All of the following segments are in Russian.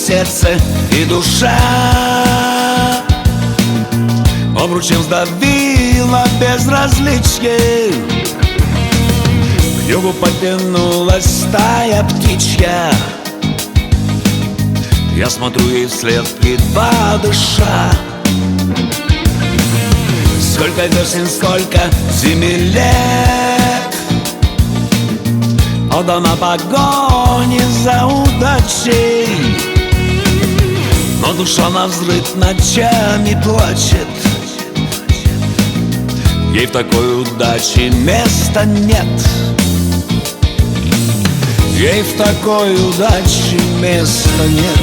сердце и душа. Обручем сдавило безразличие, к югу потянулась стая птичья. Я смотрю ей вслед, едва дыша. Сколько весен, сколько зимей лет отдана погоне за удачей, но душа навзрыд ночами плачет. Ей в такой удаче места нет. Ей в такой удаче места нет.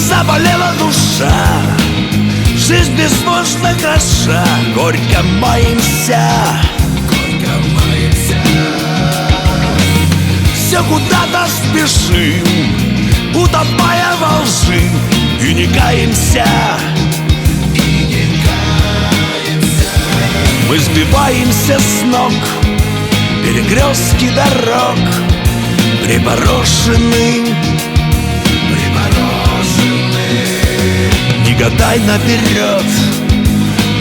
Заболела душа, жизнь безбожно хороша, горько маемся, горько маемся. Все куда-то спешим, утопая во лжи, и не каемся, и не каемся. Мы сбиваемся с ног, перекрестки дорог припорошены. Не гадай наперед,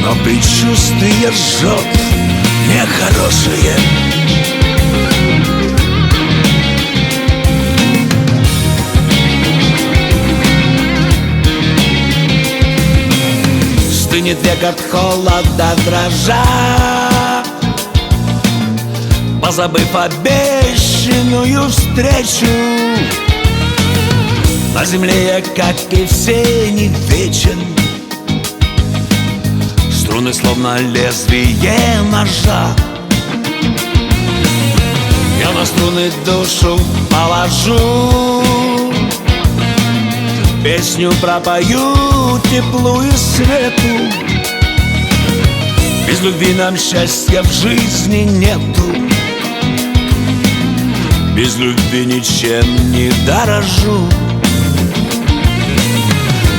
но предчувствие жжет нехорошее. Стынет век от холода дрожа, позабыв обещанную встречу. На земле я, как и все, не вечен. Струны словно лезвие ножа. Я на струны душу положу, песню пропою теплу и свету. Без любви нам счастья в жизни нету. Без любви ничем не дорожу.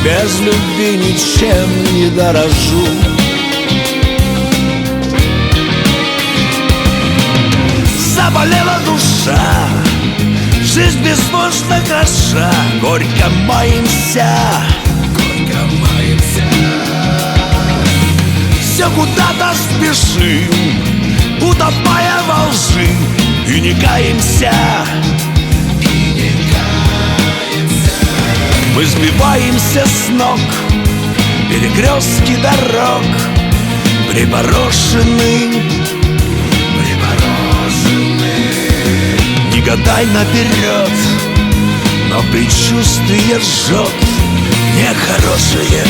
Без любви ничем не дорожу. Заболела душа, жизнь безбожно хороша, горько маемся, горько маемся. Все куда-то спешим, утопая во лжи, и не каемся. Мы сбиваемся с ног, перекрестки дорог припорошены. Не гадай наперед, но предчувствие жжет нехорошее.